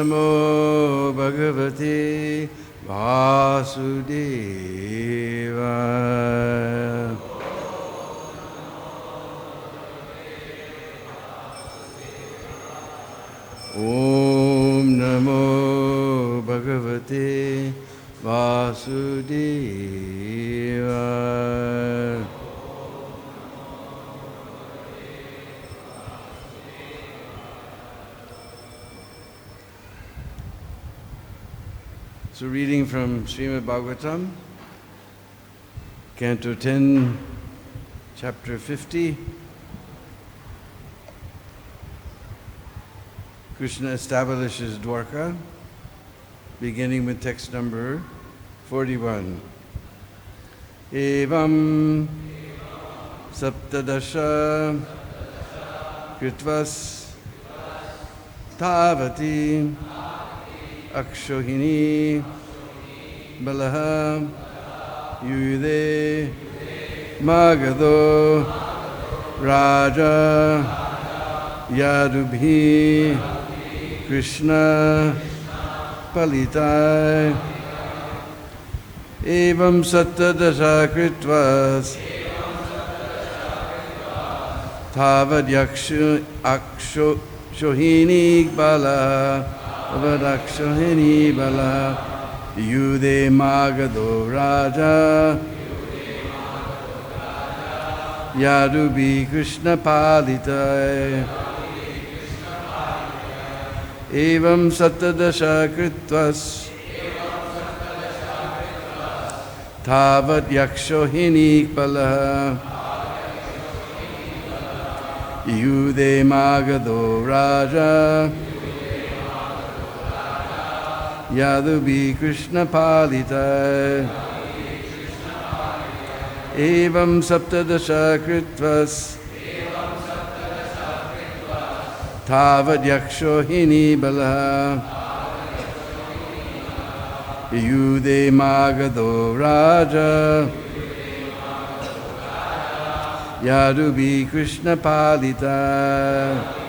Namo Bhagavate Vasudevaya. Om Namo Bhagavate Vasudevaya. So reading from Srimad Bhagavatam, Canto 10, Chapter 50. Krishna establishes Dwarka, beginning with text number 41. Evam saptadasha kritvas tavati akshohini balaha yude magado raja yadubhi Krishna palitai evam sattadasha kritvas tavad yaksho shohini bala tavad bala yude magado raja yadubi Krishna palitai evam sattadasha kritvas tavad yakshohini bala yude magado raja yadubi Krishna palita evam saptadasha kritvas tavad yakshohini bala yude magado raja yadubi Krishna palita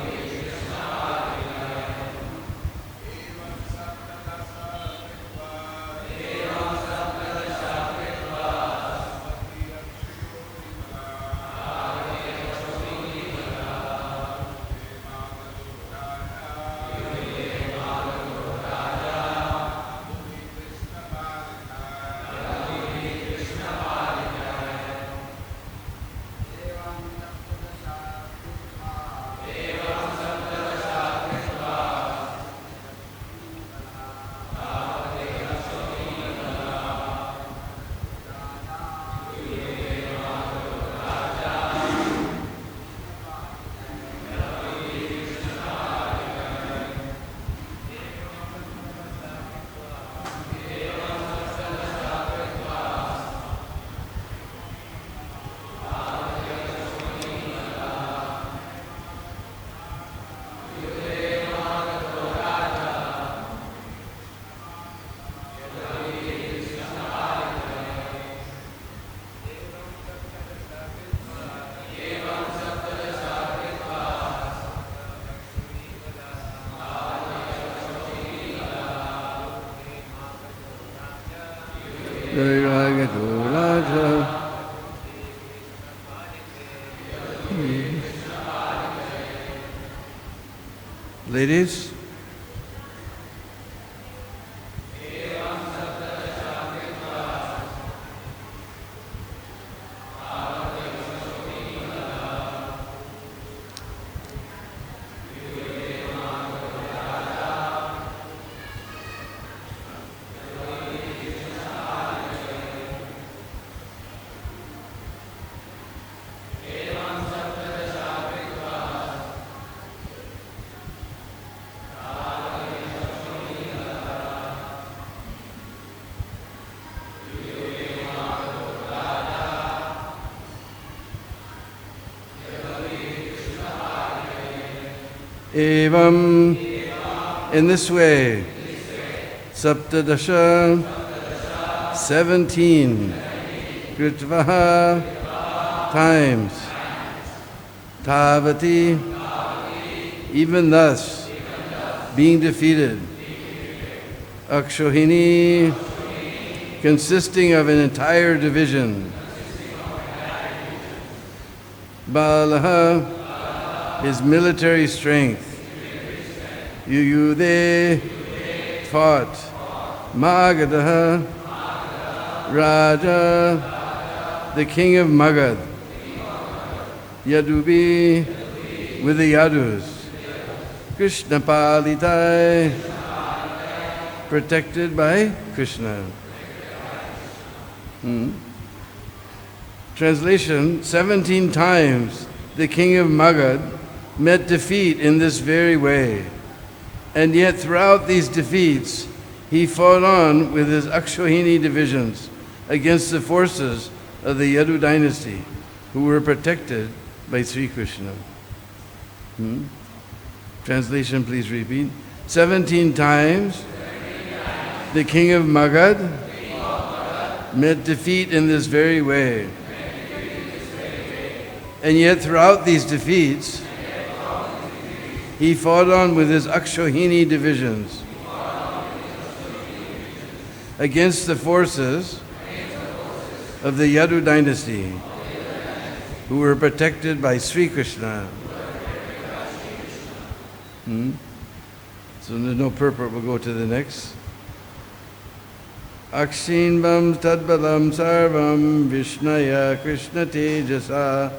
Ladies? Evam, in this way, Saptadasha, 17, Kritvaha, times, Tavati, even thus, being defeated, Akshohini, consisting of an entire division. Balaha, his military strength. Yuyude, fought. Magadaha, Raja, the king of Magad. Yadubi, with the Yadus. Krishna Palitai, protected by Krishna. Translation, 17 times the king of Magad met defeat in this very way. And yet throughout these defeats, he fought on with his Akshohini divisions against the forces of the Yadu dynasty, who were protected by Sri Krishna. Translation, please repeat. 17 times the king of Magad met defeat in this very way. And yet throughout these defeats, he fought on with his Akshohini divisions against the forces of the Yadu dynasty, who were protected by Sri Krishna. So there's no purport, we'll go to the next. Akshinvam tadbalam sarvam vishnaya krishna tejasa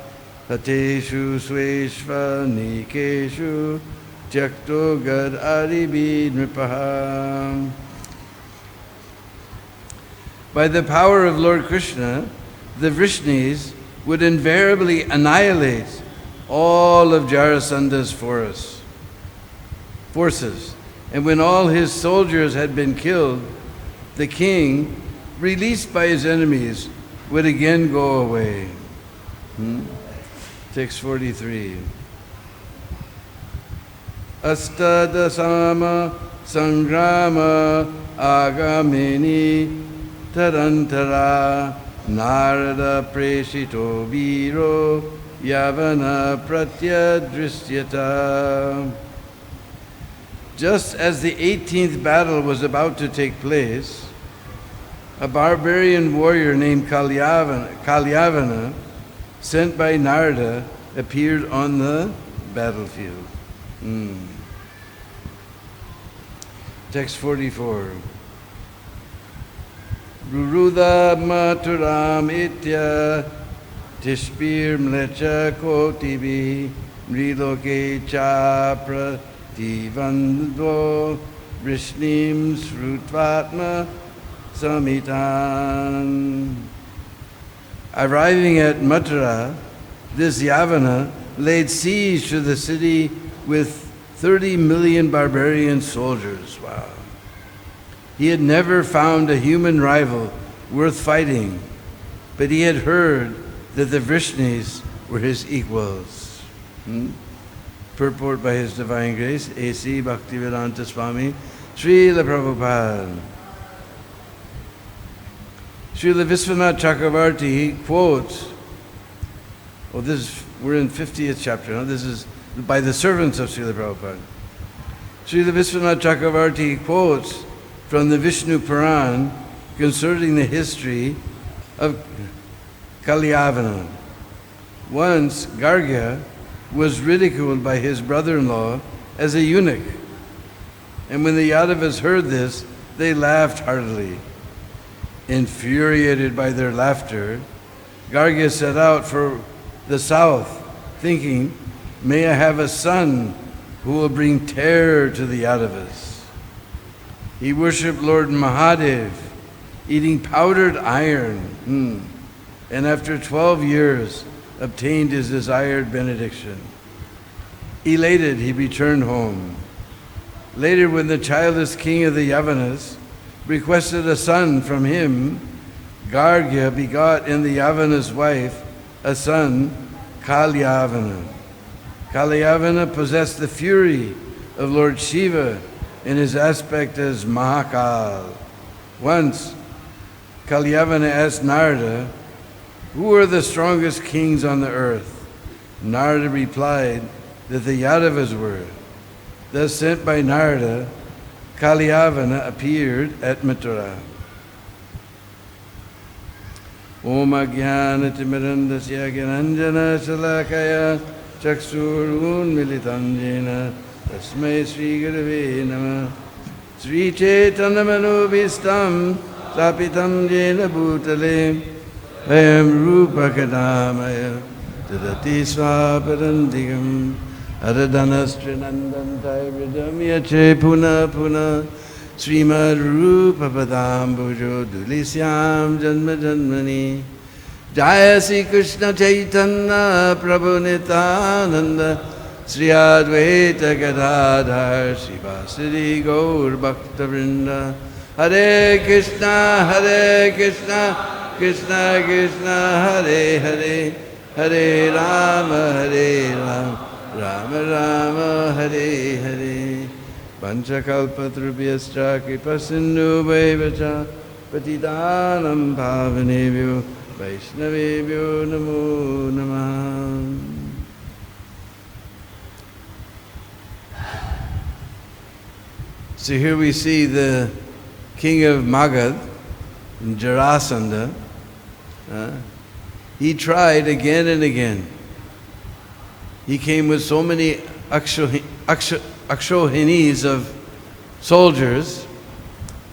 hateshu sweshva nikeshu jakto gad aribi nripaha. By the power of Lord Krishna, the Vrishnis would invariably annihilate all of Jarasandha's forces. And when all his soldiers had been killed, the king, released by his enemies, would again go away. Text 43. Astadasama sangrama agamini tarantara narada preshito viro yavana pratyadrisyata. Just as the 18th battle was about to take place, a barbarian warrior named Kalyavana, sent by Narada, appeared on the battlefield. Text 44. Rurudha maturam itya tishpir mlecha kotibi mriloke chapra Dinbandhu Vrishnim Srutvatma Samitan. Arriving at Mathura, this Yavana laid siege to the city with 30 million barbarian soldiers. Wow. He had never found a human rival worth fighting, but he had heard that the Vrishnis were his equals. Purport by His Divine Grace, A.C. Bhaktivedanta Swami, Srila Prabhupada. Srila Visvanath Chakravarti quotes, we're in 50th chapter, no? This is by the servants of Srila Prabhupada. Srila Visvanath Chakravarti quotes from the Vishnu Puran concerning the history of Kalyavana. Once, Gargya was ridiculed by his brother-in-law as a eunuch. And when the Yadavas heard this, they laughed heartily. Infuriated by their laughter, Gargya set out for the south, thinking, may I have a son who will bring terror to the Yadavas. He worshipped Lord Mahadev, eating powdered iron, and after 12 years, obtained his desired benediction. Elated, he returned home. Later, when the childless king of the Yavanas requested a son from him, Gargya begot in the Yavana's wife a son, Kalyavana. Kalyavana possessed the fury of Lord Shiva in his aspect as Mahakal. Once, Kalyavana asked Narada, who are the strongest kings on the earth? Narada replied that the Yadavas were. Thus sent by Narada, Kalyavana appeared at Mathura. Om Ajnanatimirandasya Gyananjana Shalakaya Chaksurun Militanjena Tasmai Sri Gurave Namah Sri Chaitanamanubhistam Sapitam Jena Bhutale Ayam Rupa Kadamaya Tadati Swaparandigam Aradhanastrinandantai Vridam Yache Puna Puna Srimad Rupa Padambujo Dulisyam Janma Janmani Jaya Sri Krishna Chaitanya Prabhu Nityananda Sri Advaita Gadadhar Srivasadi Gaur Bhakta Vrinda Hare Krishna Krishna Krishna Hare Hare Hare Rama Rama Rama Hare Hare Panchakalpatrubhyascha Kripasindu Vaivaccha Patidanam Bhavanebhyo Vaishnavebhyo Namo Namah. So here we see the king of Magad, Jarasandha. He tried again and again. He came with so many Akshohinis of soldiers,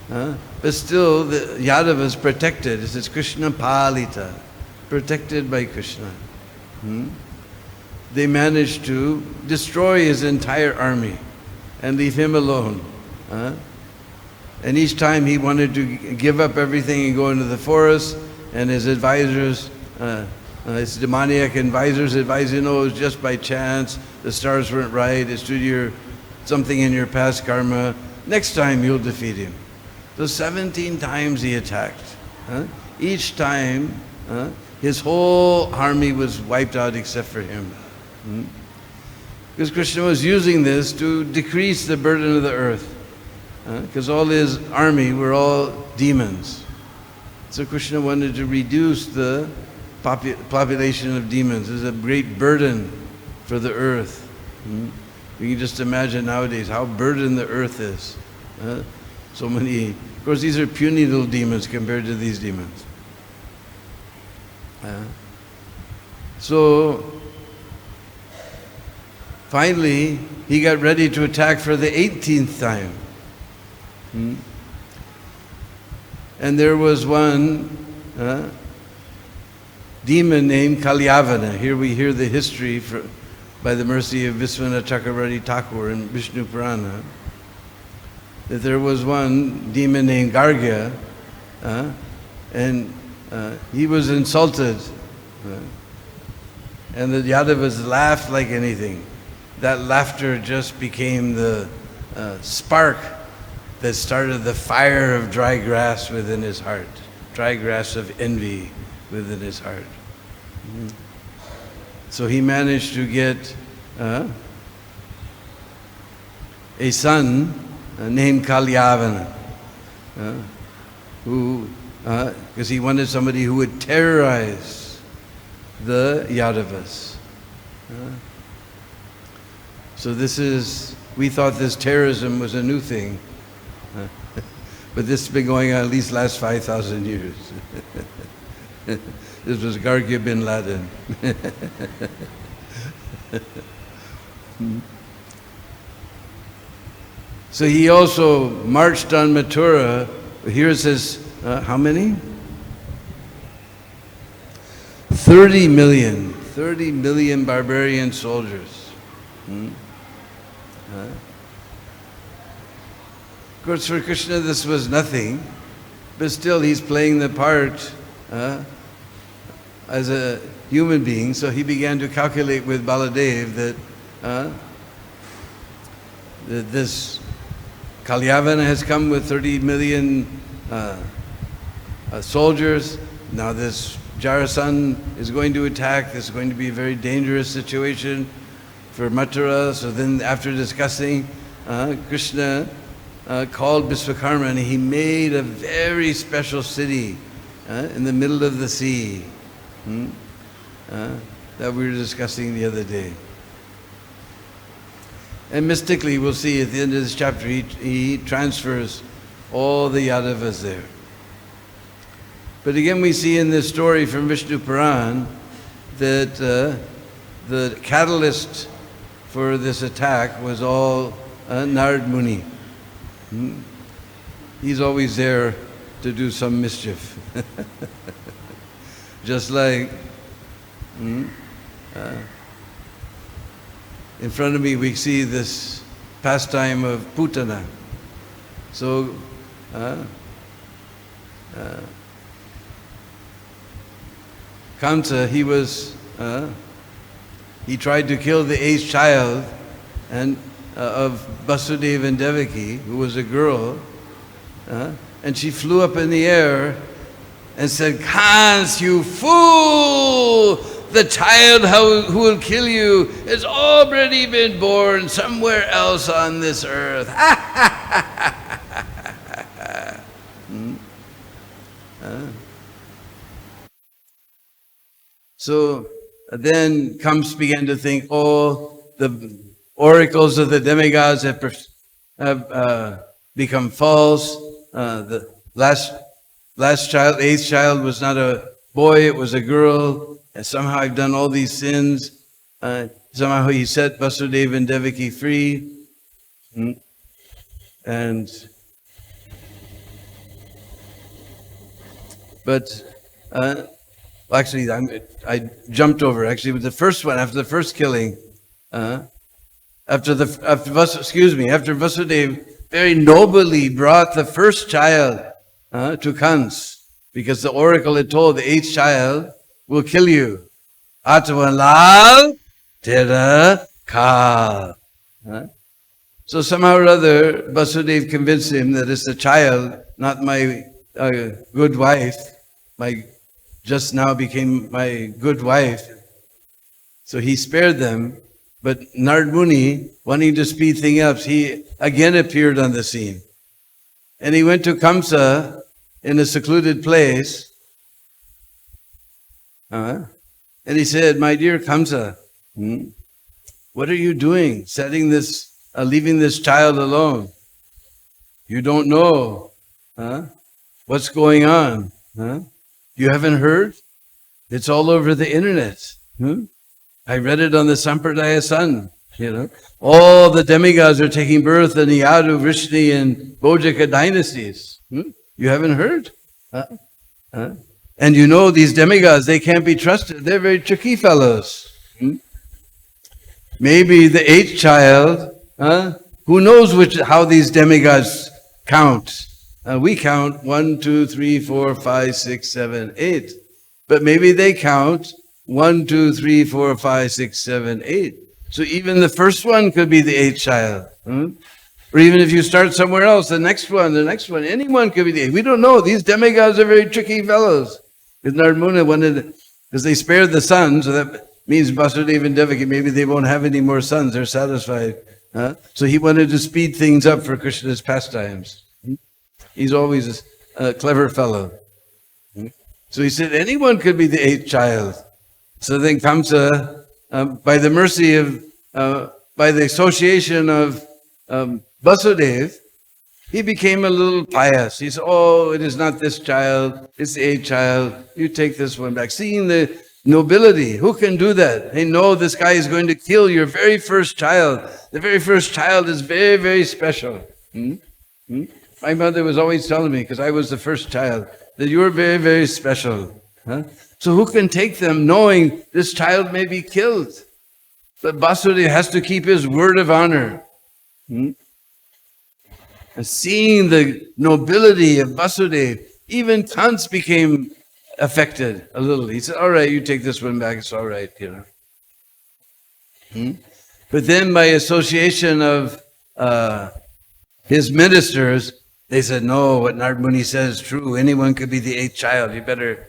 but still the Yadavas protected. It says Krishna Palita, protected by Krishna. They managed to destroy his entire army and leave him alone. And each time he wanted to give up everything and go into the forest, and his advisors, his demoniac advisors advised him, no, it was just by chance, the stars weren't right, it's due to something in your past karma. Next time you'll defeat him. So 17 times he attacked. Each time his whole army was wiped out except for him. Because Krishna was using this to decrease the burden of the earth. Because all his army were all demons. So Krishna wanted to reduce the population of demons. There's a great burden for the earth. We can just imagine nowadays how burdened the earth is. So many, of course these are puny little demons compared to these demons. So finally he got ready to attack for the 18th time. And there was one demon named Kalyavana. Here we hear the history by the mercy of Viswanath Chakravarti Thakur in Vishnu Purana, that there was one demon named Gargya, and he was insulted, and the Yadavas laughed like anything. That laughter just became the spark that started the fire of dry grass within his heart, dry grass of envy within his heart. So he managed to get a son named Kalyavana, who, because he wanted somebody who would terrorize the Yadavas. So we thought this terrorism was a new thing. But this has been going on at least last 5,000 years. This was Gargya bin Laden. So he also marched on Mathura. Here it says, how many? 30 million barbarian soldiers. Of course, for Krishna this was nothing, but still he's playing the part as a human being. So he began to calculate with Baladev that this Kalyavana has come with 30 million soldiers. Now this Jarasandha is going to attack. This is going to be a very dangerous situation for Mathura. So then after discussing, Krishna called Vishwakarma, and he made a very special city in the middle of the sea that we were discussing the other day. And mystically, we'll see at the end of this chapter, he transfers all the Yadavas there. But again, we see in this story from Vishnu Puran that the catalyst for this attack was all Narad Muni. He's always there to do some mischief. Just like in front of me we see this pastime of Putana. So Kamsa, he tried to kill the 8th child of Vasudeva and Devaki, who was a girl, and she flew up in the air and said, "Kans, you fool! The child who will kill you has already been born somewhere else on this earth." So then Kamsa began to think, oh, the oracles of the demigods have become false. The last child, 8th child, was not a boy, it was a girl. And somehow I've done all these sins. Somehow he set Vasudeva and Devaki free. Actually, I jumped over. Actually, with the first one, after the first killing, after Vasudeva very nobly brought the first child to Kans, because the oracle had told the 8th child will kill you. Atvalal tera kal. So somehow or other, Vasudeva convinced him that it's the child, not my good wife, just now became my good wife. So he spared them. But Narad Muni, wanting to speed things up, he again appeared on the scene. And he went to Kamsa in a secluded place. And he said, "My dear Kamsa, what are you doing, leaving this child alone? You don't know what's going on. You haven't heard? It's all over the internet. I read it on the Sampradaya Sun. All the demigods are taking birth in the Yadu, Vrishni, and Bojika dynasties. You haven't heard? And you know these demigods, they can't be trusted. They're very tricky fellows. Maybe the 8th child, who knows how these demigods count? We count 1, 2, 3, 4, 5, 6, 7, 8. But maybe they count 1, 2, 3, 4, 5, 6, 7, 8. So even the first one could be the 8th child. Or even if you start somewhere else, the next one, anyone could be the 8th. We don't know. These demigods are very tricky fellows. Because Narad Muni because they spared the sons, so that means Vasudeva and Devaki, maybe they won't have any more sons. They're satisfied. So he wanted to speed things up for Krishna's pastimes. He's always a clever fellow. So he said, anyone could be the 8th child. So then Kamsa, by the mercy of, by the association of Vasudeva, he became a little pious. He said, oh, it is not this child, it's the 8th child. You take this one back. Seeing the nobility, who can do that? They know this guy is going to kill your very first child. The very first child is very, very special. My mother was always telling me, because I was the first child, that you were very, very special. So who can take them knowing this child may be killed? But Vasudeva has to keep his word of honor. And seeing the nobility of Vasudeva, even Kans became affected a little. He said, all right, you take this one back, it's all right, But then by association of his ministers, they said, no, what Narad Muni says is true. Anyone could be the 8th child. You better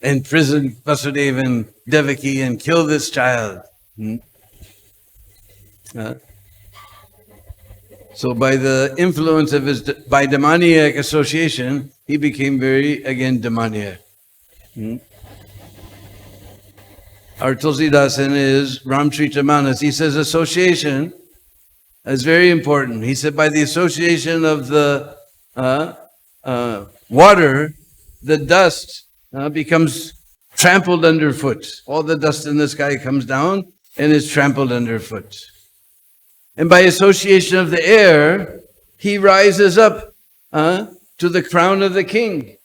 imprison Vasudeva and Devaki and kill this child. So by the influence of by demoniac association, he became very, again, demoniac. our Tulsidas in his Ramcharitamanas, he says association is very important. He said by the association of the water, the dust becomes trampled underfoot. All the dust in the sky comes down and is trampled underfoot. And by association of the air, he rises up to the crown of the king.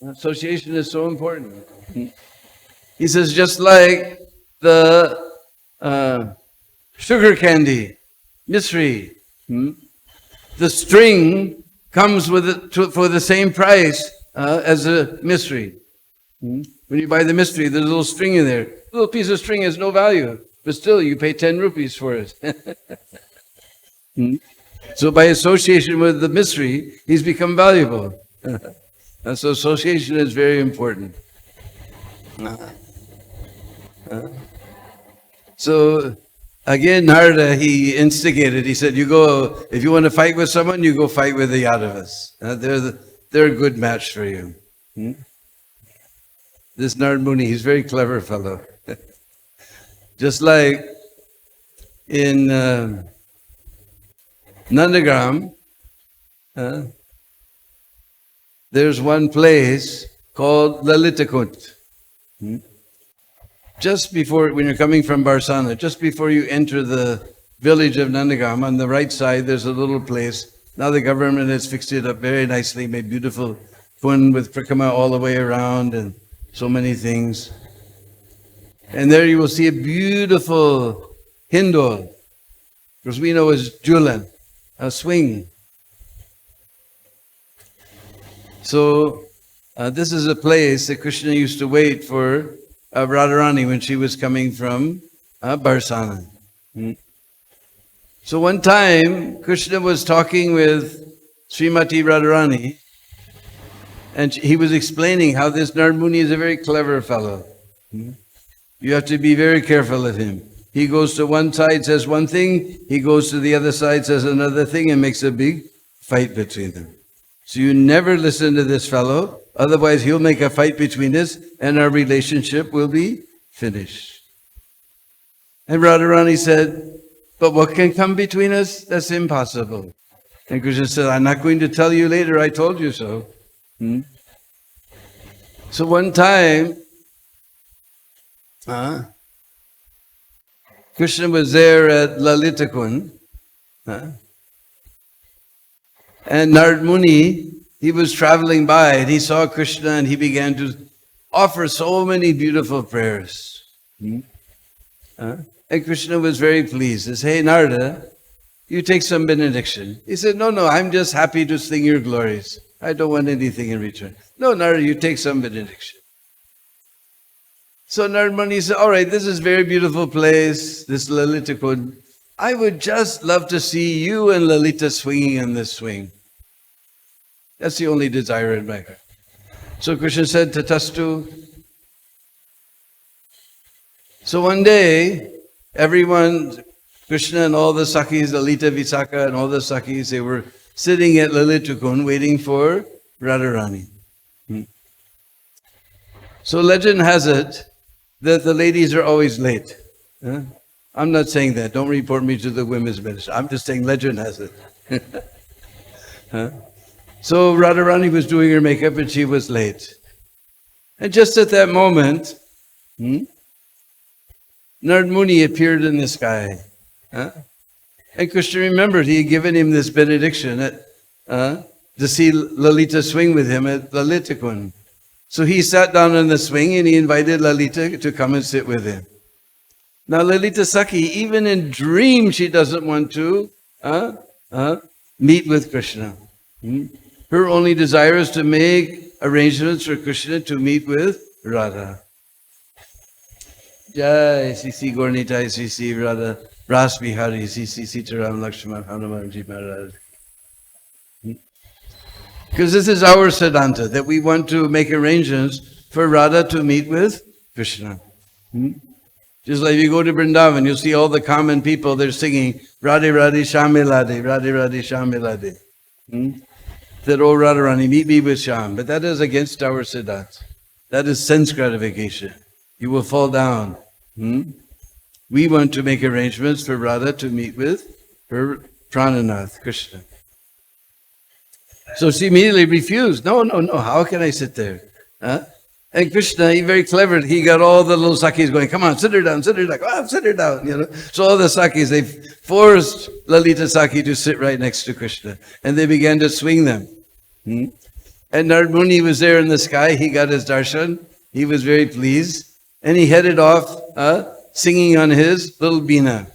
Association is so important. He says, just like the sugar candy, misri, the string comes with it for the same price as a misri. When you buy the misri, there's a little string in there. A little piece of string has no value, but still you pay 10 rupees for it. So by association with the misri, he's become valuable. And so association is very important. So again, Narada, he instigated. He said, "You go if you want to fight with someone, you go fight with the Yadavas. They're a good match for you." This Narad Muni, he's a very clever fellow. Just like in Nandagram, there's one place called Lalitakund. Just before, when you're coming from Barsana, just before you enter the village of Nandagram, on the right side, there's a little place. Now the government has fixed it up very nicely, made beautiful pun with prikama all the way around and so many things. And there you will see a beautiful hindol, because we know as julan, a swing. So this is a place that Krishna used to wait for Radharani when she was coming from Barsana. So one time, Krishna was talking with Srimati Radharani, and he was explaining how this Narad Muni is a very clever fellow. You have to be very careful of him. He goes to one side, says one thing, he goes to the other side, says another thing, and makes a big fight between them. So you never listen to this fellow, otherwise he'll make a fight between us and our relationship will be finished. And Radharani said, "But what can come between us? That's impossible." And Krishna said, "I'm not going to tell you later, I told you so." So one time, Krishna was there at Lalitakund, and Narad Muni, he was traveling by and he saw Krishna and he began to offer so many beautiful prayers. And Krishna was very pleased. He said, "Hey Narada, you take some benediction." He said, No, I'm just happy to sing your glories. I don't want anything in return." "No, Narada, you take some benediction." So Narad Muni said, "All right, this is a very beautiful place, this Lalitakund. I would just love to see you and Lalita swinging in this swing. That's the only desire in my heart." So Krishna said, "Tatastu." So one day, everyone, Krishna and all the Sakhis, Lalita, Visakha and all the Sakhis, they were sitting at Lalitakund waiting for Radharani. So legend has it that the ladies are always late. I'm not saying that. Don't report me to the women's ministry. I'm just saying legend has it. So Radharani was doing her makeup and she was late. And just at that moment, Narad Muni appeared in the sky. And Krishna remembered he had given him this benediction to see Lalita swing with him at Lalitakund. So he sat down on the swing and he invited Lalita to come and sit with him. Now Lalita Sakhi, even in dream, she doesn't want to meet with Krishna. Her only desire is to make arrangements for Krishna to meet with Radha. Jai Sri Gornitai SriSriRadhaRasbihariTemple Sitaram Lakshman Hanumanji Maharaj. Because this is our Siddhanta, that we want to make arrangements for Radha to meet with Krishna. Just like you go to Vrindavan, you'll see all the common people, they're singing Radhe Radhe Shamilade, Radhe Radhe Shamilade. That, "Oh Radharani, meet me with Sham." But that is against our Siddhanta. That is sense gratification. you will fall down. We want to make arrangements for Radha to meet with her Prananath, Krishna. So she immediately refused. No, how can I sit there? And Krishna, he very clever, he got all the little Sakis going, come on, sit her down. Oh, sit her down, So all the Sakis, they forced Lalita Saki to sit right next to Krishna. And they began to swing them. And Narad Muni was there in the sky, he got his darshan, he was very pleased. And he headed off singing on his little beena.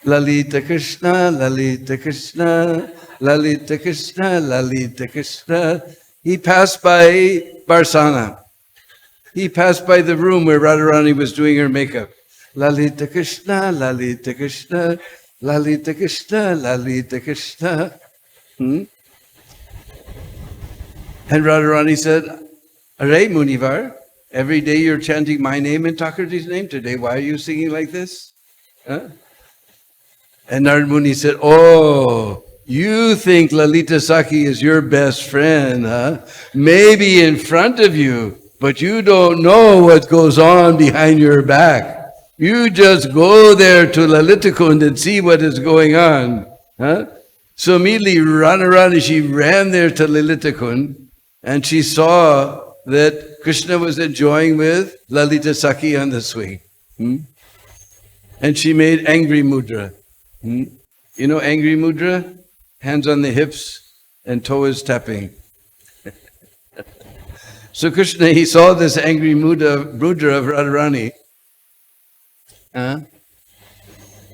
Lalita Krishna, Lalita Krishna, Lalita Krishna, Lalita Krishna. He passed by Barsana. He passed by the room where Radharani was doing her makeup. Lalita Krishna, Lalita Krishna, Lalita Krishna, Lalita Krishna. And Radharani said, Hare Munivar, every day you're chanting my name and Thakurji's name. Today, why are you singing like this? And Narad Muni said, oh, you think Lalita Saki is your best friend, Maybe in front of you, but you don't know what goes on behind your back. You just go there to Lalita Kund and see what is going on. So immediately Radharani, she ran there to Lalita Kund and she saw that Krishna was enjoying with Lalita Saki on the swing. And she made angry mudra. You know angry mudra? Hands on the hips and toe is tapping. So Krishna, he saw this angry mudra of Radharani.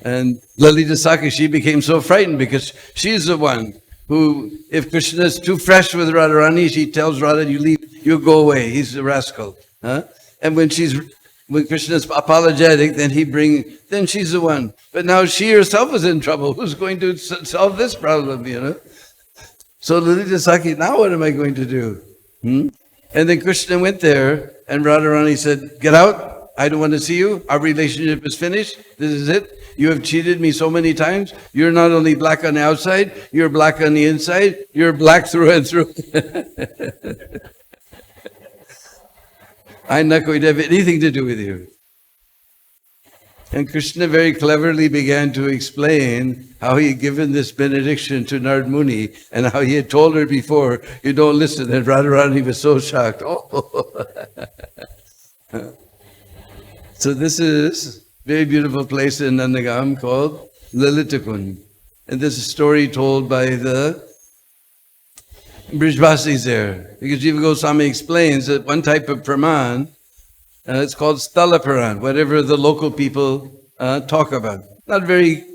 And Lalita Saki, she became so frightened because she's the one who, if Krishna is too fresh with Radharani, she tells Radha, you leave, you go away, he's a rascal. And when Krishna is apologetic, then she's the one. But now she herself is in trouble. Who's going to solve this problem, So Lalita Saki, now what am I going to do? And then Krishna went there and Radharani said, get out, I don't want to see you. Our relationship is finished. This is it. You have cheated me so many times. You're not only black on the outside, you're black on the inside. You're black through and through. I'm not going to have anything to do with you. And Krishna very cleverly began to explain how he had given this benediction to Narad Muni and how he had told her before, you don't listen. And Radharani was so shocked. Oh. So this is a very beautiful place in Nandagam called Lalita Kund. And this is a story told by the Brijvasis there. Because Jiva Goswami explains that one type of praman, it's called Stala Puran, whatever the local people talk about. Not very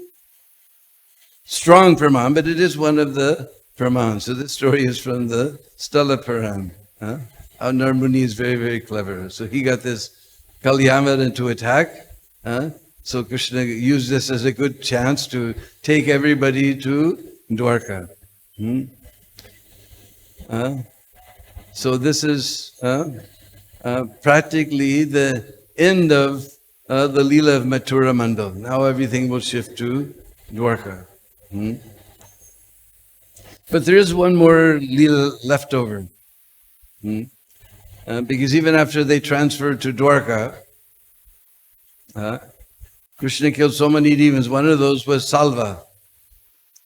strong praman, but it is one of the pramans. So this story is from the Stala Puran. How Narad Muni is very, very clever. So he got this Kalyamana to attack. So Krishna used this as a good chance to take everybody to Dwarka. So this is practically the end of the Leela of Mathura Mandal. Now everything will shift to Dwarka. But there is one more Leela left over. Because even after they transferred to Dwarka, Krishna killed so many demons. One of those was Salva.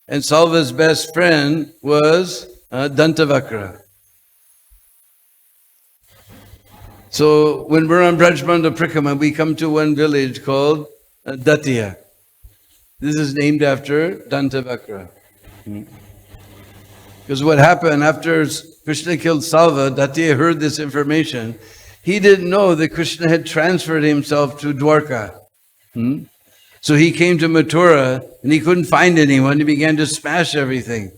And Salva's best friend was Dantavakra. So when we're on Brajmanda Prikrama, we come to one village called Datiya. This is named after Dantavakra. Because what happened after Krishna killed Salva, Datiya heard this information. He didn't know that Krishna had transferred himself to Dwarka. So he came to Mathura and he couldn't find anyone. He began to smash everything.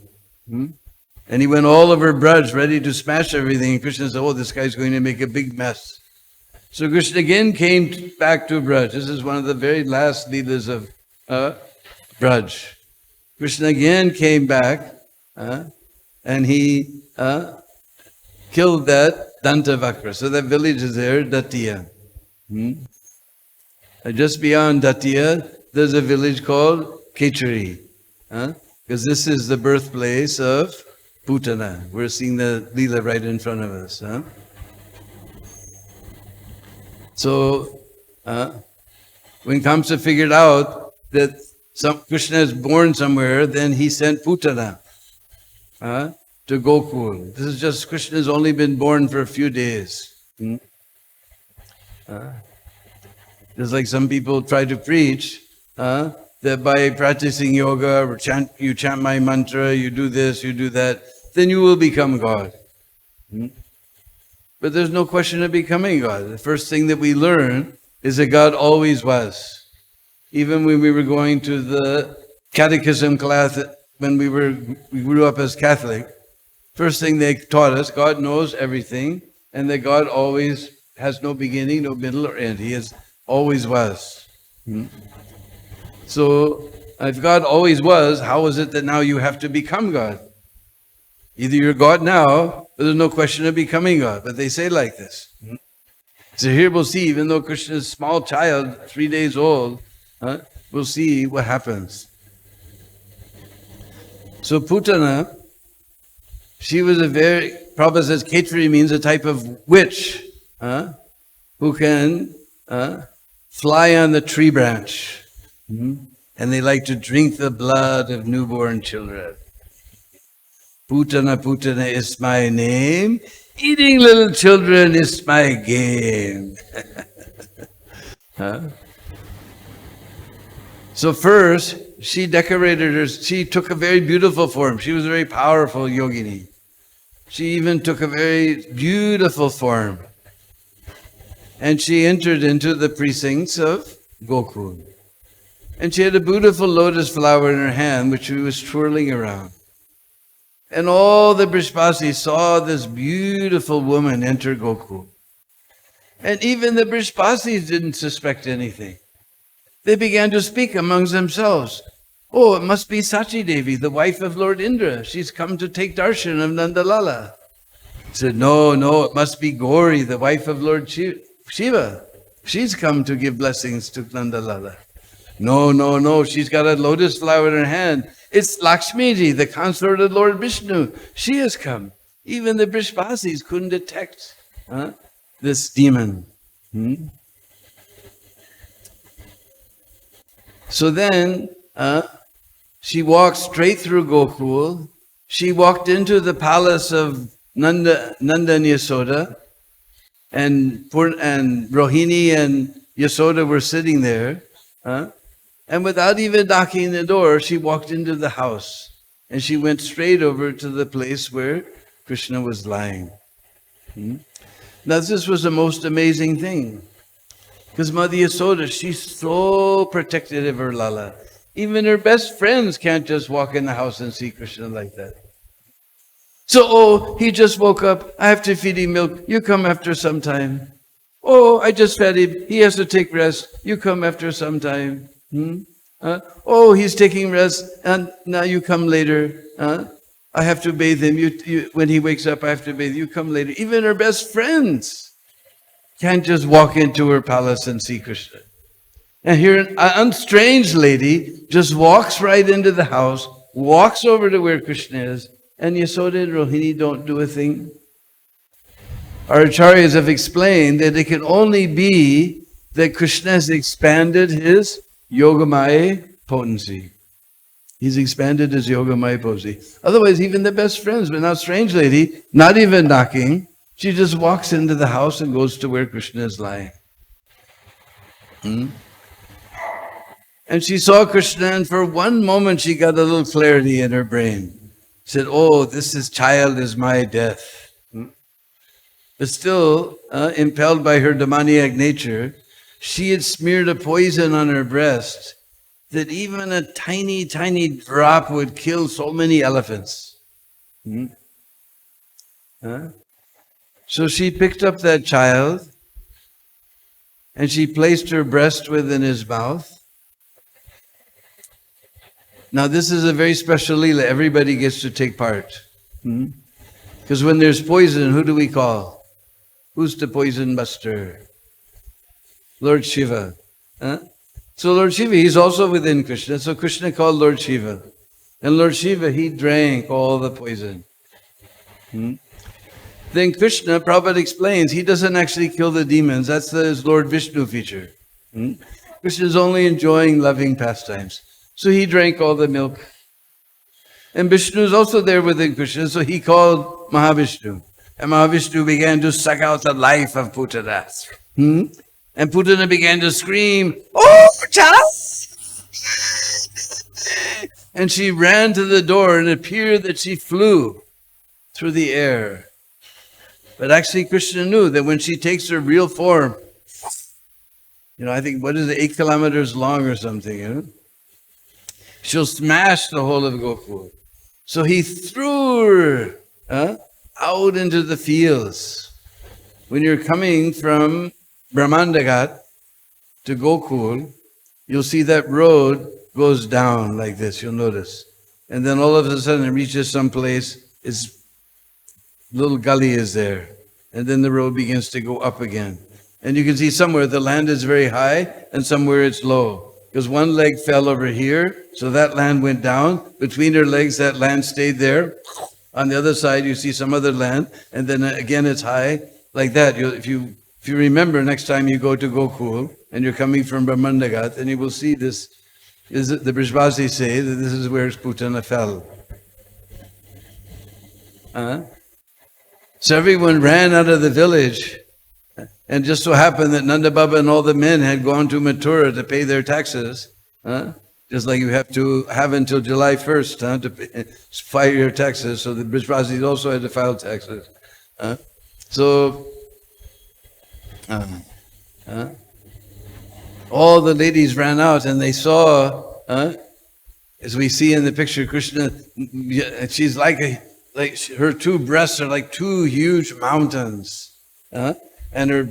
And he went all over Braj, ready to smash everything. And Krishna said, oh, this guy's going to make a big mess. So Krishna again came back to Braj. This is one of the very last leelas of Braj. Krishna again came back and he killed that Dantavakra. So that village is there, Datiya. Just beyond Datiya, there's a village called Kechari. Because this is the birthplace of Putana. We're seeing the Leela right in front of us. So, when Kamsa figured out that Krishna is born somewhere, then he sent Putana to Gokul. This is just, Krishna has only been born for a few days. Just like some people try to preach that by practicing yoga, or you chant my mantra, you do this, you do that, then you will become God. But there's no question of becoming God. The first thing that we learn is that God always was. Even when we were going to the catechism class, when we grew up as Catholic, first thing they taught us, God knows everything, and that God always has no beginning, no middle, or end. He always was. So, if God always was, how is it that now you have to become God? Either you're God now, but there's no question of becoming God. But they say like this. So here we'll see, even though Krishna is a small child, 3 days old, we'll see what happens. So Putana, she was Prabhupada says Ketri means a type of witch who can fly on the tree branch. And they like to drink the blood of newborn children. Putana, Putana is my name. Eating little children is my game. So first, she decorated her, she took a very beautiful form. She was a very powerful yogini. She even took a very beautiful form. And she entered into the precincts of Gokul. And she had a beautiful lotus flower in her hand, which she was twirling around. And all the Brishpasis saw this beautiful woman enter Gokul. And even the Brishpasis didn't suspect anything. They began to speak amongst themselves. Oh, it must be Sachi Devi, the wife of Lord Indra. She's come to take darshan of Nandalala. He said, no, it must be Gauri, the wife of Lord Shiva. She's come to give blessings to Nandalala. No, she's got a lotus flower in her hand. It's Lakshmiji, the consort of Lord Vishnu. She has come. Even the Brishpasis couldn't detect this demon. So then, she walked straight through Gokul. She walked into the palace of Nanda and Yasoda, and Rohini and Yasoda were sitting there. And without even knocking the door, she walked into the house. And she went straight over to the place where Krishna was lying. Now this was the most amazing thing. Because Mother Yasoda, she's so protective of her Lala. Even her best friends can't just walk in the house and see Krishna like that. So, he just woke up. I have to feed him milk. You come after some time. Oh, I just fed him. He has to take rest. You come after some time. Oh, he's taking rest, and now you come later. I have to bathe him. When he wakes up, I have to bathe. You come later. Even her best friends can't just walk into her palace and see Krishna. And here, an strange lady just walks right into the house, walks over to where Krishna is, and Yasoda and Rohini don't do a thing. Our acharyas have explained that it can only be that Krishna has expanded his Yogamaya potency. He's expanded his Yogamaya potency. Otherwise, even the best friends, but now strange lady, not even knocking, she just walks into the house and goes to where Krishna is lying. And she saw Krishna, and for one moment she got a little clarity in her brain. Said, oh, this child is my death. But still, impelled by her demoniac nature, she had smeared a poison on her breast that even a tiny, tiny drop would kill so many elephants. So she picked up that child and she placed her breast within his mouth. Now this is a very special Leela. Everybody gets to take part. Because when there's poison, who do we call? Who's the poison buster? Lord Shiva. So Lord Shiva, he's also within Krishna. So Krishna called Lord And Lord Shiva, he drank all the poison. Then Krishna, Prabhupada explains, he doesn't actually kill the demons. That's his Lord Vishnu feature. Krishna is only enjoying loving pastimes. So he drank all the milk. And Vishnu is also there within Krishna, so he called Mahavishnu. And Mahavishnu began to suck out the life of Putana. And Putana began to scream, "Oh, child!" And she ran to the door, and it appeared that she flew through the air. But actually Krishna knew that when she takes her real form, I think, 8 kilometers long or something, she'll smash the whole of Gokul. So he threw her out into the fields. When you're coming from Brahmandagat to Gokul, you'll see that road goes down like this, you'll notice. And then all of a sudden it reaches some place, little gully is there. And then the road begins to go up again. And you can see somewhere the land is very high and somewhere it's low. Because one leg fell over here, so that land went down. Between her legs, that land stayed there. On the other side, you see some other land, and then again it's high, like that. If you remember, next time you go to Gokul, and you're coming from Brahmandagat, then you will see this. The Brishbasis say that this is where Putana fell. So everyone ran out of the village. And just so happened that Nanda Baba and all the men had gone to Mathura to pay their taxes. Just like you have to have until July 1st to file your taxes. So the Brishbasis also had to file taxes. All the ladies ran out and they saw, as we see in the picture, Krishna, she's like her two breasts are like two huge mountains. And her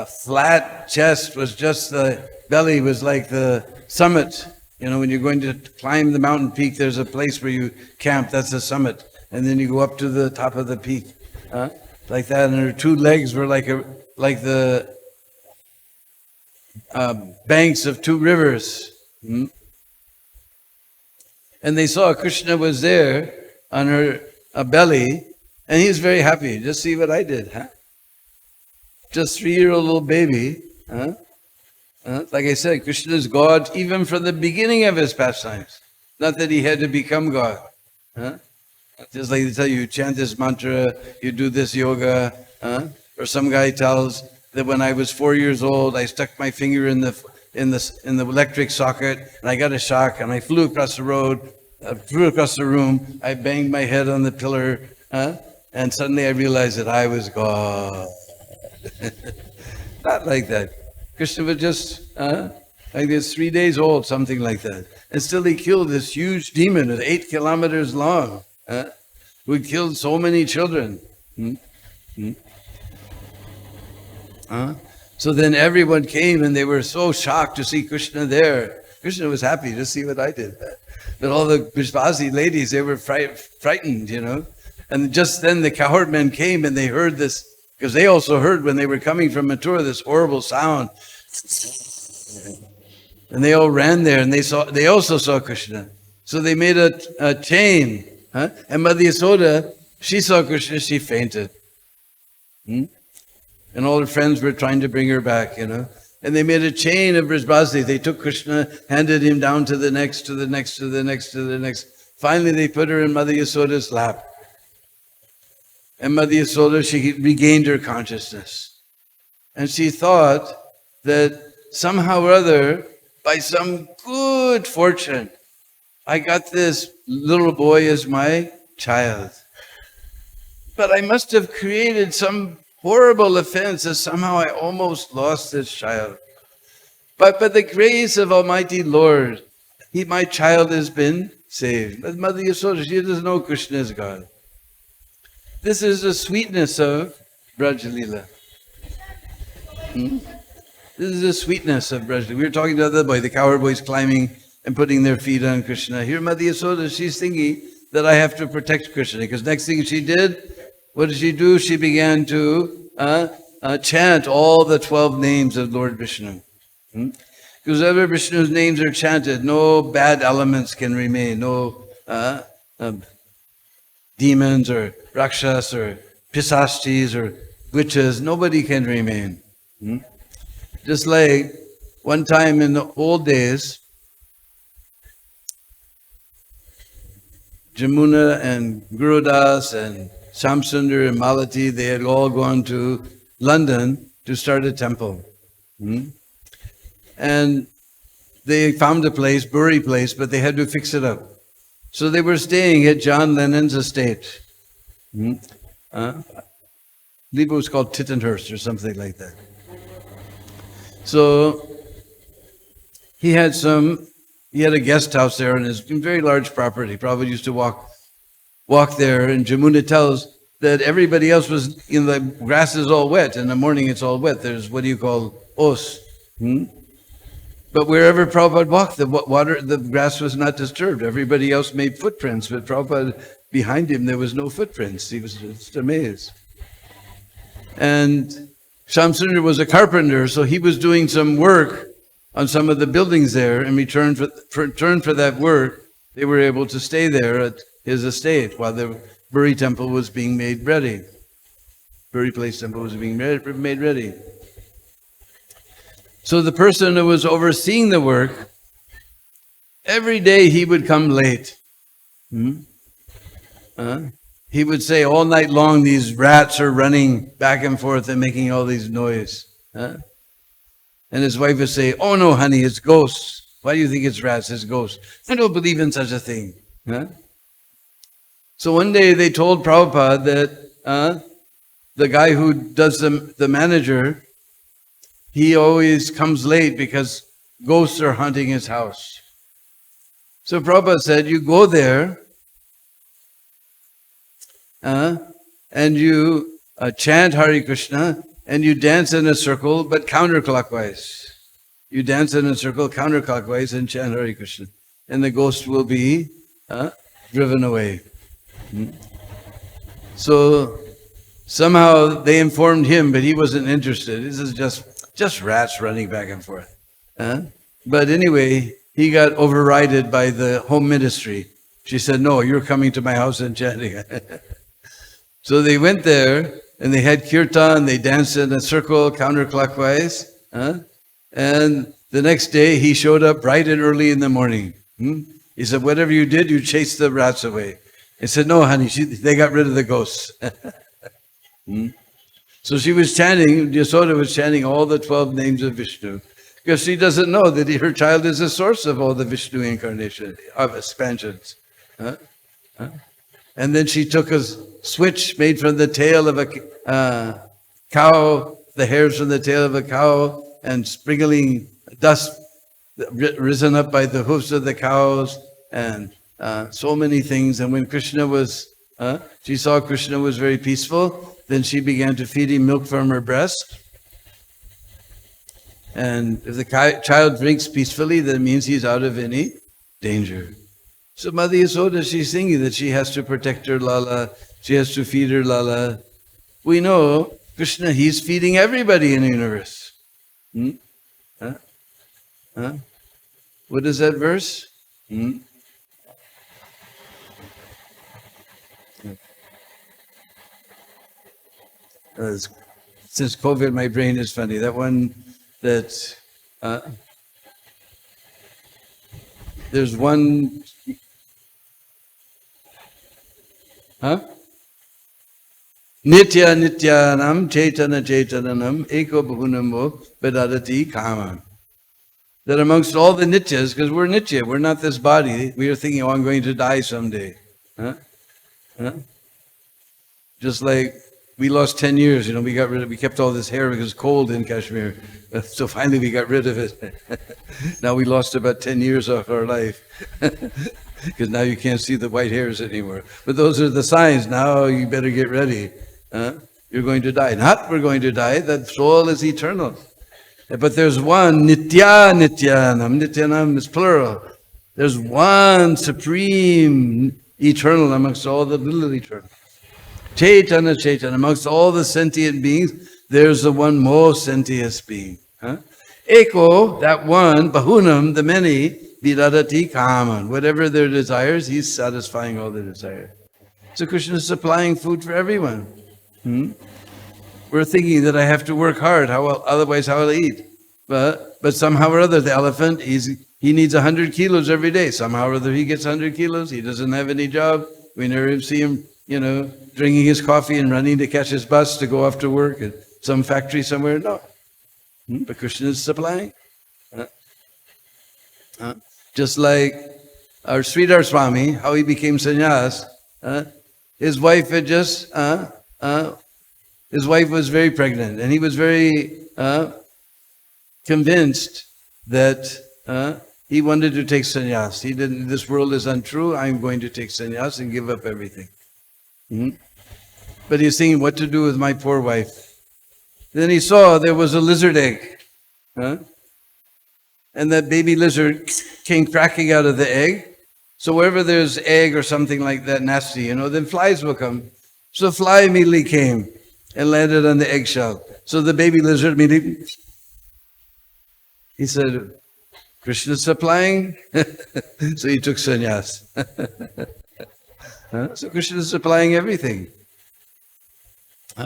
flat chest was just the belly was like the summit. When you're going to climb the mountain peak, there's a place where you camp, that's the summit. And then you go up to the top of the peak, like that. And her two legs were like the banks of two rivers. And they saw Krishna was there on her belly, and he's very happy. Just see what I did, Just 3-year-old little baby. Like I said, Krishna is God even from the beginning of his pastimes. Not that he had to become God. Just like they tell you, chant this mantra, you do this yoga. Or some guy tells that when I was 4 years old, I stuck my finger in the electric socket, and I got a shock, and I flew across the road, flew across the room. I banged my head on the pillar, and suddenly I realized that I was God. Not like that. Krishna was just like this 3 days old, something like that. And still he killed this huge demon at 8 kilometers long, who had killed so many children. So then everyone came and they were so shocked to see Krishna there. Krishna was happy to see what I did. But all the Brishbasi ladies, they were frightened, And just then the cowherd men came and they heard this, because they also heard when they were coming from Mathura this horrible sound. And they all ran there and they also saw Krishna. So they made a chain. And Mother Yasoda, she saw Krishna, she fainted. And all her friends were trying to bring her back, And they made a chain of Brishbasi. They took Krishna, handed him down to the next, to the next, to the next, to the next. Finally, they put her in Mother Yasoda's lap. And Mother Yasoda, she regained her consciousness. And she thought that somehow or other, by some good fortune, I got this little boy as my child. But I must have created some horrible offense that somehow I almost lost this child. But by the grace of Almighty Lord, my child has been saved. But Mother Yasoda, she doesn't know Krishna is God. This is the sweetness of Braj Leela. This is the sweetness of Braj Leela. We were talking to the other boy, the cowherd boys climbing and putting their feet on Krishna. Here Mother Yasoda, she's thinking that I have to protect Krishna. Because next thing she did, what did she do? She began to chant all the 12 names of Lord Vishnu. Because whenever Vishnu's names are chanted, no bad elements can remain. No demons or rakshas or pisashtis or witches, nobody can remain. Just like one time in the old days, Jamuna and Gurudas and Shamsundar and Malati, they had all gone to London to start a temple. And they found a place, Bury place, but they had to fix it up. So they were staying at John Lennon's estate. I believe it was called Tittenhurst or something like that. So he had a guest house there on his very large property. Probably used to walk there, and Jamuna tells that everybody else was, the grass is all wet. In the morning it's all wet. There's what do you call os. But wherever Prabhupada walked, the grass was not disturbed. Everybody else made footprints, but Prabhupada, behind him, there was no footprints. He was just amazed. And Shamsundar was a carpenter, so he was doing some work on some of the buildings there. In return for that work, they were able to stay there at his estate while the Bury temple was being made ready. Bury Place temple was being made ready. So the person who was overseeing the work, every day he would come late. He would say all night long, these rats are running back and forth and making all these noise. And his wife would say, oh no, honey, it's ghosts. Why do you think it's rats? It's ghosts. I don't believe in such a thing. So one day they told Prabhupada that the guy who does the manager, he always comes late because ghosts are haunting his house. So Prabhupada said, you go there and you chant Hare Krishna and you dance in a circle, but counterclockwise. You dance in a circle counterclockwise and chant Hare Krishna. And the ghost will be driven away. So somehow they informed him, but he wasn't interested. This is just rats running back and forth. But anyway, he got overridden by the home ministry. She said, no, you're coming to my house and chanting. So they went there and they had kirtan, they danced in a circle counterclockwise. And the next day he showed up bright and early in the morning. He said, whatever you did, you chased the rats away. He said, no, honey, they got rid of the ghosts. So she was chanting, Yasoda was chanting all the 12 names of Vishnu, because she doesn't know that her child is the source of all the Vishnu incarnation, of expansions. And then she took a switch made from the tail of a cow, the hairs from the tail of a cow, and sprinkling dust risen up by the hoofs of the cows, and so many things. And when Krishna she saw Krishna was very peaceful, then she began to feed him milk from her breast. And if the child drinks peacefully, that means he's out of any danger. So Mother Yasoda, she's thinking that she has to protect her Lala, she has to feed her Lala. We know Krishna, he's feeding everybody in the universe. What is that verse? Since COVID, my brain is funny. That one that there's one. Nitya nityanam chaitana chaitananam eko bahunamo vedadati kama. That amongst all the nityas, because we're nitya, we're not this body, we are thinking, oh, I'm going to die someday. Just like we lost 10 years, we kept all this hair because it's cold in Kashmir. So finally we got rid of it. Now we lost about 10 years of our life. Because now you can't see the white hairs anymore. But those are the signs. Now you better get ready. You're going to die. Not we're going to die. That soul is eternal. But there's one, nitya nityanam. Nityanam is plural. There's one supreme eternal amongst all the little eternal. Chaitana, Chaitana, amongst all the sentient beings, there's the one most sentient being. Eko, that one, bahunam, the many, vidadati kaman. Whatever their desires, he's satisfying all their desires. So Krishna is supplying food for everyone. We're thinking that I have to work hard, otherwise how will I eat? But somehow or other, the elephant, he needs 100 kilos every day. Somehow or other, he gets 100 kilos. He doesn't have any job. We never see him, drinking his coffee and running to catch his bus to go off to work at some factory somewhere. No. But Krishna is supplying. Just like our Sridhar Swami, how he became sannyas, his wife had just, his wife was very pregnant, and he was very convinced that he wanted to take sannyas. He didn't, this world is untrue, I'm going to take sannyas and give up everything. But he's thinking what to do with my poor wife. Then he saw there was a lizard egg. And that baby lizard came cracking out of the egg. So wherever there's egg or something like that nasty, then flies will come. So the fly immediately came and landed on the eggshell. So the baby lizard immediately, he said, Krishna's supplying. So he took sannyas. So Krishna is supplying everything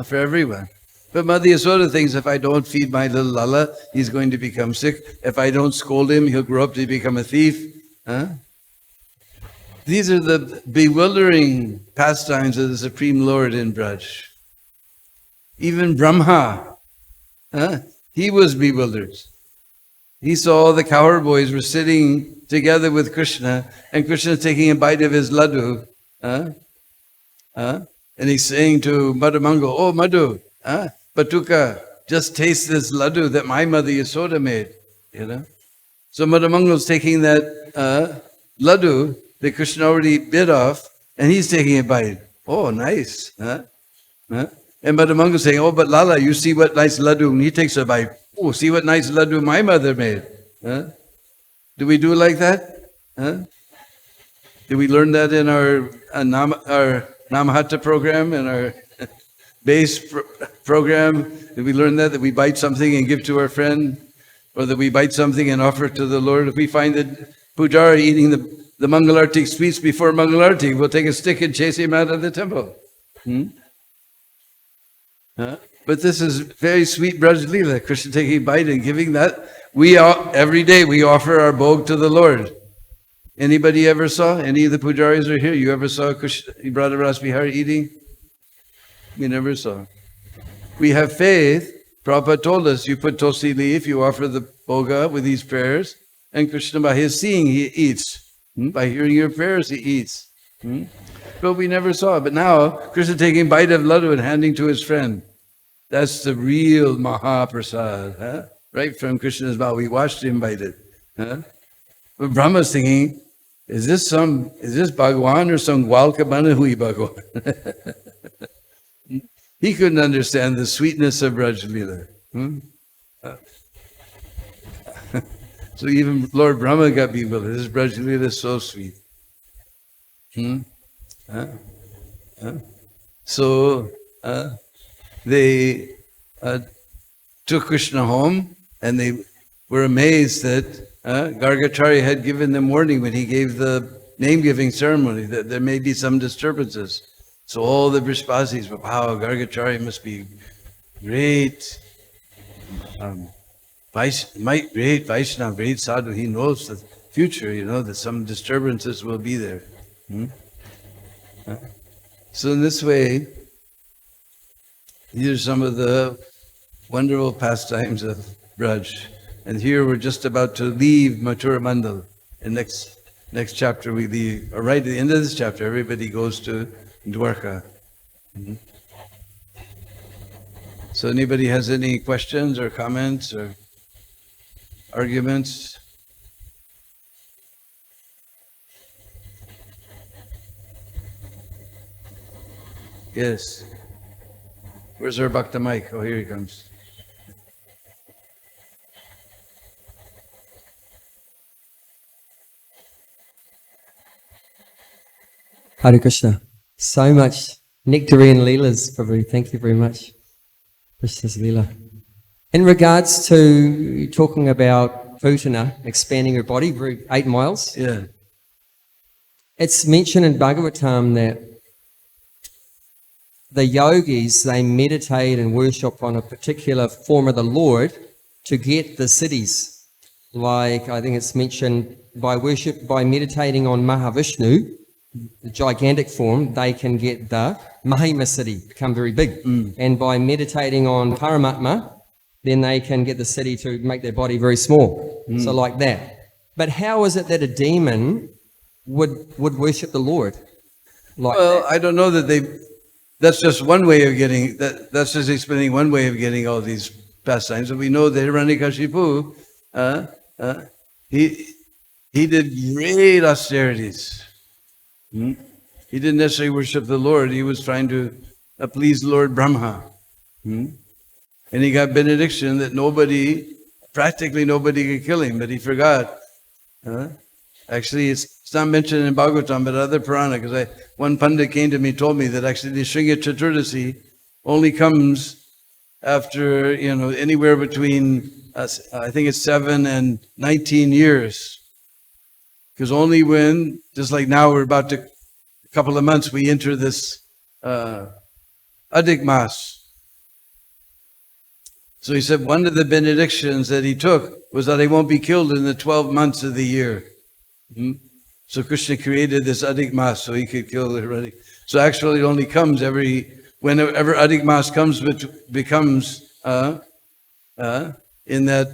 for everyone. But Mother Yasoda thinks if I don't feed my little Lala, he's going to become sick. If I don't scold him, he'll grow up to become a thief. These are the bewildering pastimes of the Supreme Lord in Braj. Even Brahma, he was bewildered. He saw the cowherd boys were sitting together with Krishna, and Krishna taking a bite of his laddu. And he's saying to Madhumangal, oh Madhu, Patuka, just taste this laddu that my mother Yasoda made, So Madhumangal's taking that laddu that Krishna already bit off, and he's taking a bite. Oh, nice. And Madhumangal's saying, oh, but Lala, you see what nice laddu, and he takes a bite. Oh, see what nice laddu my mother made. Do we do like that? Did we learn that in our Namahatta program, in our base program? Did we learn that we bite something and give to our friend? Or that we bite something and offer it to the Lord? If we find that Pujari eating the Mangalarti sweets before Mangalarti, we'll take a stick and chase him out of the temple. But this is very sweet Braj Leela, Krishna taking a bite and giving that. Every day we offer our bhog to the Lord. Anybody ever saw? Any of the pujaris are here? You ever saw Krishna, SriRadhaRasbihari eating? We never saw. We have faith. Prabhupada told us, you put tulsi leaf, you offer the bhoga with these prayers, and Krishna by his seeing, he eats. By hearing your prayers, he eats. But we never saw. But now, Krishna taking a bite of laddu and handing to his friend. That's the real Mahaprasad. Right from Krishna's mouth. We watched him bite it. But Brahma's thinking, is this Bhagavan or some Gwalkabana Hui Bhagavan? He couldn't understand the sweetness of Braj Leela. So even Lord Brahma got bewildered. This Braj Leela is so sweet. So they took Krishna home, and they were amazed that Gargacharya had given them warning when he gave the name-giving ceremony that there may be some disturbances. So all the Vrishpasis, wow, Gargacharya must be great, great Vaishnava, great sadhu. He knows the future, that some disturbances will be there. So in this way, these are some of the wonderful pastimes of Braj. And here we're just about to leave Mathura Mandal. In next chapter we leave, or right at the end of this chapter, everybody goes to Dwarka. So anybody has any questions or comments or arguments? Yes. Where's our Bhakta Mike? Oh, here he comes. Hare Krishna. So much nectarian leelas, Prabhu. Thank you very much. Krishna's leela. In regards to talking about Putana, expanding her body, 8 miles. Yeah. It's mentioned in Bhagavatam that the yogis, they meditate and worship on a particular form of the Lord to get the siddhis. Like, I think it's mentioned, by meditating on Mahavishnu, the gigantic form, they can get the Mahima siddhi, become very big. And by meditating on Paramatma, then they can get the siddhi to make their body very small. So like that. But how is it that a demon would worship the Lord? Like Well, that? I don't know that that's just one way of getting, that's just explaining one way of getting all these pastimes. And we know that Hiranyakashipu, he did great austerities. He didn't necessarily worship the Lord. He was trying to please Lord Brahma. And he got benediction that practically nobody could kill him, but he forgot. Actually, it's not mentioned in Bhagavatam, but other Purana, because one Pandit came to me, told me that actually the Sringar Chaturdasi only comes after, anywhere between, I think it's 7 and 19 years. Because only when, just like now we're about to, a couple of months, we enter this Adhik Mas. So he said one of the benedictions that he took was that he won't be killed in the 12 months of the year. So Krishna created this Adhik Mas so he could kill the So actually it only comes whenever Adhik Mas becomes in that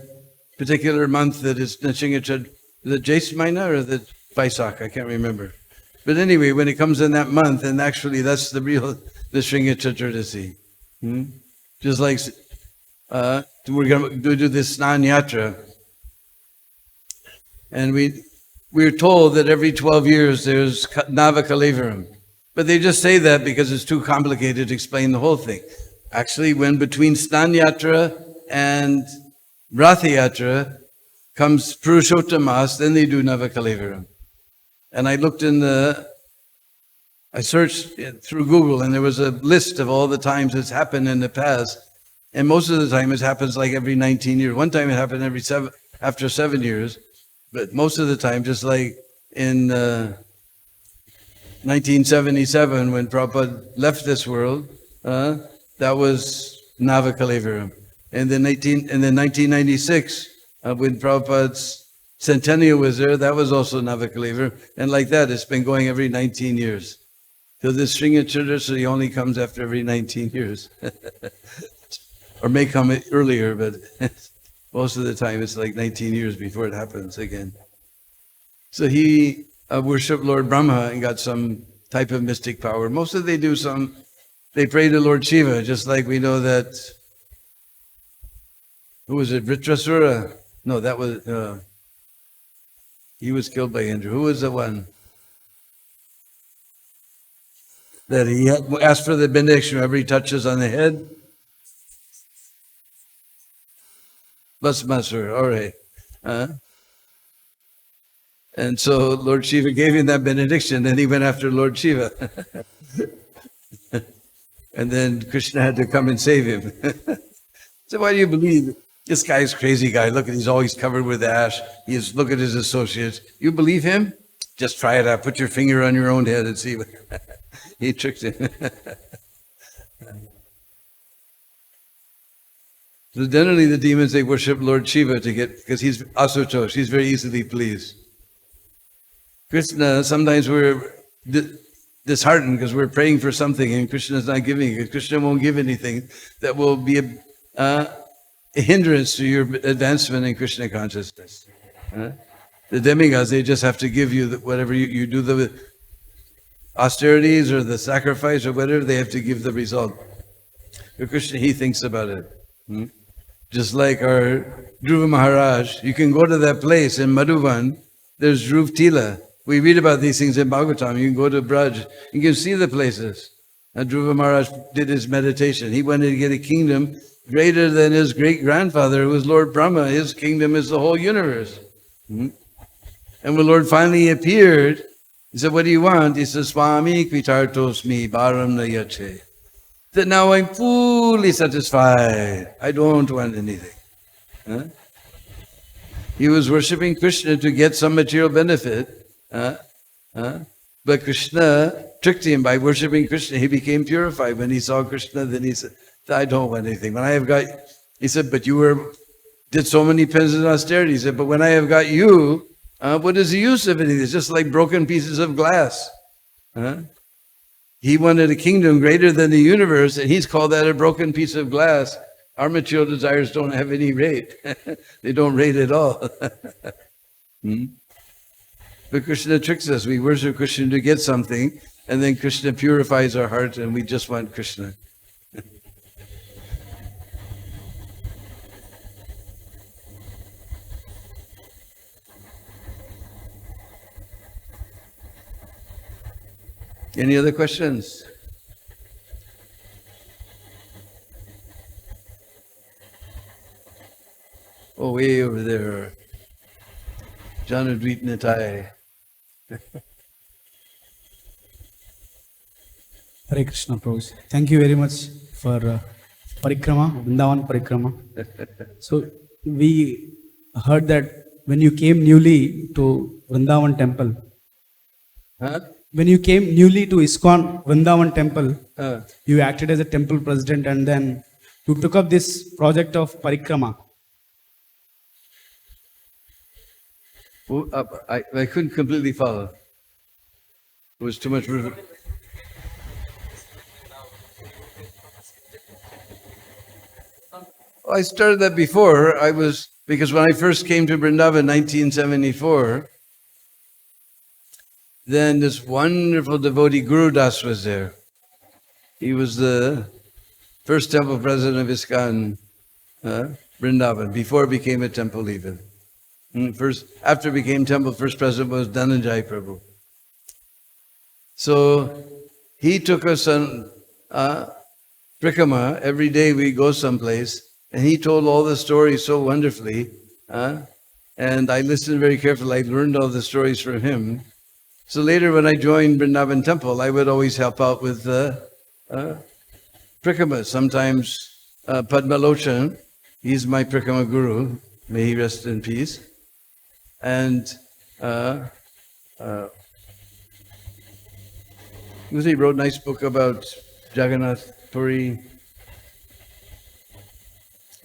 particular month that is Nachingachad, the Jace Maina or the Vaisak, I can't remember. But anyway, when it comes in that month, and actually that's the Sringar Chaturdasi. Just like we're going to do this Snan Yatra. And we're told that every 12 years there's Navakalevaram. But they just say that because it's too complicated to explain the whole thing. Actually, when between Snan Yatra and Ratha Yatra comes Purushottamas, then they do Navakalevaram. And I searched through Google, and there was a list of all the times it's happened in the past. And most of the time it happens like every 19 years. One time it happened after 7 years. But most of the time, just like in 1977, when Prabhupada left this world, that was Navakalevaram. And then 1996, when Prabhupada's centennial was there, that was also Navakalevaram. And like that, it's been going every 19 years. So this Sringar Chaturdasi only comes after every 19 years. Or may come earlier, but most of the time it's like 19 years before it happens again. So he worshipped Lord Brahma and got some type of mystic power. Most of they pray to Lord Shiva, just like we know that, who was it, Vritrasura? No, that was, he was killed by Indra. Who was the one? That he asked for the benediction whenever he touches on the head? Bhasmasura, all right. And so Lord Shiva gave him that benediction, and he went after Lord Shiva. And then Krishna had to come and save him. So why do you believe this guy's crazy guy? Look, he's always covered with ash. Look at his associates. You believe him? Just try it out. Put your finger on your own head and see what he tricked him. So generally the demons, they worship Lord Shiva because he's asutosh, he's very easily pleased. Krishna, sometimes we're disheartened because we're praying for something and Krishna's not giving it. Krishna won't give anything that will be a hindrance to your advancement in Krishna consciousness. The demigods, they just have to give you whatever you do, the austerities or the sacrifice or whatever, they have to give the result. But Krishna, he thinks about it. Just like our Dhruva Maharaj, you can go to that place in Madhuvan, there's Dhruv Tila. We read about these things in Bhagavatam. You can go to Braj, you can see the places. And Dhruva Maharaj did his meditation. He wanted to get a kingdom greater than his great-grandfather, who was Lord Brahma. His kingdom is the whole universe. And when Lord finally appeared, he said, what do you want? He said, Swami Kvitartosmi Bharam Nayache. That now I'm fully satisfied. I don't want anything. He was worshipping Krishna to get some material benefit, but But Krishna tricked him by worshipping Krishna. He became purified. When he saw Krishna, then he said, I don't want anything. When I have got, he said, but you did so many penance and austerities. He said, but when I have got you, what is the use of anything? It's just like broken pieces of glass. He wanted a kingdom greater than the universe, and he's called that a broken piece of glass. Our material desires don't have any rate. They don't rate at all. But Krishna tricks us. We worship Krishna to get something, and then Krishna purifies our heart, and we just want Krishna. Any other questions? Oh, way over there. Janadvit Nitai. Hare Krishna, Prabhu. Thank you very much for Parikrama, Vrindavan Parikrama. So, we heard that when you came newly to Vrindavan Temple, when you came newly to ISKCON Vrindavan Temple, you acted as a temple president and then you took up this project of Parikrama. I couldn't completely follow. It was too much. I started that before. Because when I first came to Vrindavan in 1974, then this wonderful devotee Guru Das was there. He was the first temple president of ISKCON Vrindavan, before it became a temple even. After it became temple, first president was Dhananjay Prabhu. So he took us on Prikrama. Every day we go someplace, and he told all the stories so wonderfully. And I listened very carefully. I learned all the stories from him. So later when I joined Vrindavan Temple, I would always help out with Prikrama. Sometimes Padmalochan, he's my Prikrama Guru, may he rest in peace. And he wrote a nice book about Jagannath Puri.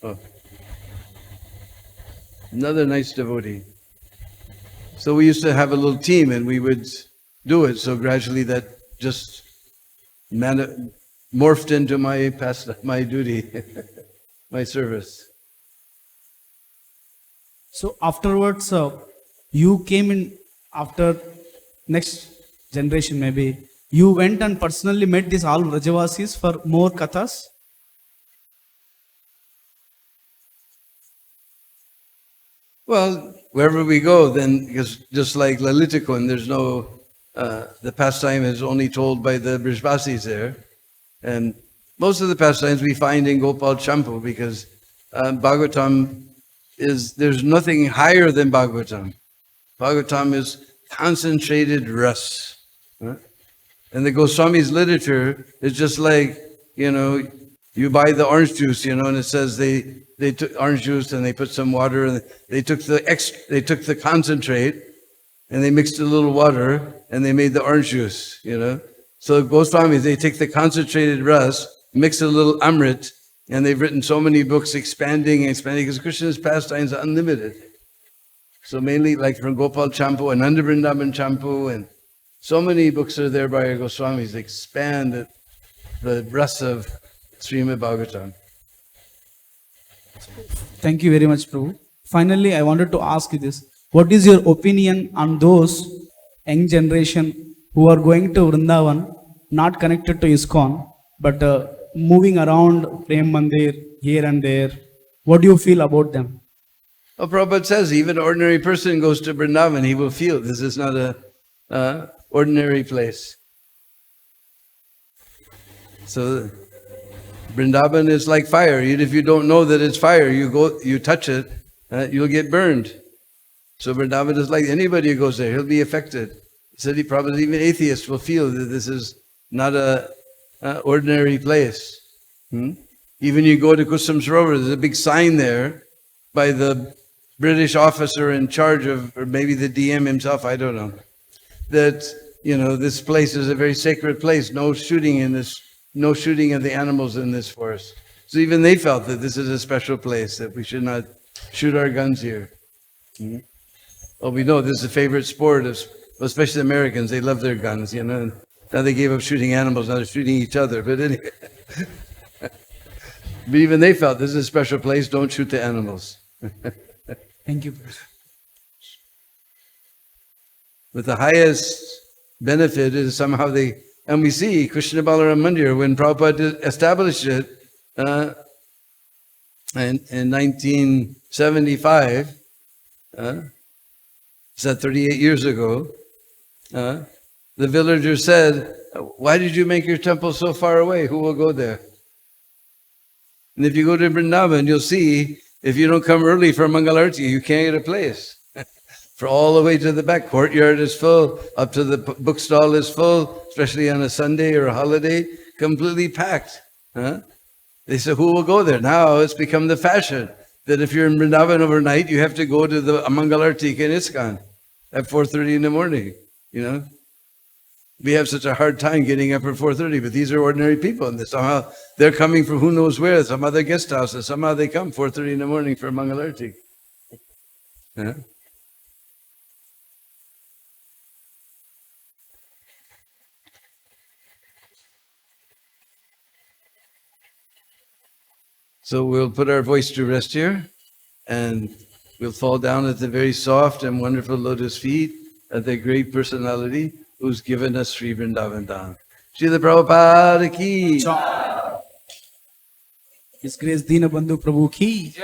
Oh. Another nice devotee. So we used to have a little team and we would do it. So gradually that just morphed into my duty, my service. So afterwards, you came in after next generation maybe. You went and personally met these all Vrajavasis for more kathas? Well, wherever we go, then, because just like Lalitakun, there's no, the pastime is only told by the Brijvasis there. And most of the pastimes we find in Gopal Champu, because Bhagavatam there's nothing higher than Bhagavatam. Bhagavatam is concentrated ras. And the Goswami's literature is just like, you buy the orange juice, and it says they took orange juice and they put some water and they took the concentrate and they mixed a little water and they made the orange juice, So Goswamis, they take the concentrated ras, mix a little amrit, and they've written so many books expanding, because Krishna's pastimes are unlimited. So mainly like from Gopal Champu and Nanda Vrindavan Champu, and so many books are there by our Goswamis. They expand the rasa of Srimad Bhagavatam. Thank you very much, Prabhu. Finally, I wanted to ask you this. What is your opinion on those young generation who are going to Vrindavan, not connected to ISKCON, but moving around Prem Mandir here and there? What do you feel about them? Well, Prabhupada says even an ordinary person goes to Vrindavan, he will feel this is not a ordinary place. So Vrindavan is like fire. Even if you don't know that it's fire, you touch it, you'll get burned. So Vrindavan is like anybody who goes there, he'll be affected. He said probably even atheists will feel that this is not a ordinary place. Even you go to Kusum Sarovar, there's a big sign there by the British officer in charge of, or maybe the DM himself, I don't know, that this place is a very sacred place. No shooting no shooting of the animals in this forest. So even they felt that this is a special place, that we should not shoot our guns here. Well, we know this is a favorite sport of, especially Americans. They love their guns, Now they gave up shooting animals, now they're shooting each other. But anyway, but even they felt this is a special place. Don't shoot the animals. Thank you. But the highest benefit is somehow and we see Krishna Balaram Mandir, when Prabhupada established it in 1975, so 38 years ago, the villagers said, "Why did you make your temple so far away? Who will go there?" And if you go to Vrindavan, you'll see, if you don't come early for Mangalarti, you can't get a place. For all the way to the back, courtyard is full, up to the bookstall is full, especially on a Sunday or a holiday, completely packed. They said, who will go there? Now it's become the fashion that if you're in Vrindavan overnight, you have to go to the Mangalarti in ISKCON at 4:30 in the morning, We have such a hard time getting up at 4:30, but these are ordinary people, and somehow they're coming from who knows where, some other guest house, and somehow they come 4:30 in the morning for Mangalarti. So we'll put our voice to rest here, and we'll fall down at the very soft and wonderful lotus feet of the great personality who's given us Sri Vrindavan Dham. Srila Prabhupada ki. His Grace Dinbandhu Prabhu ki.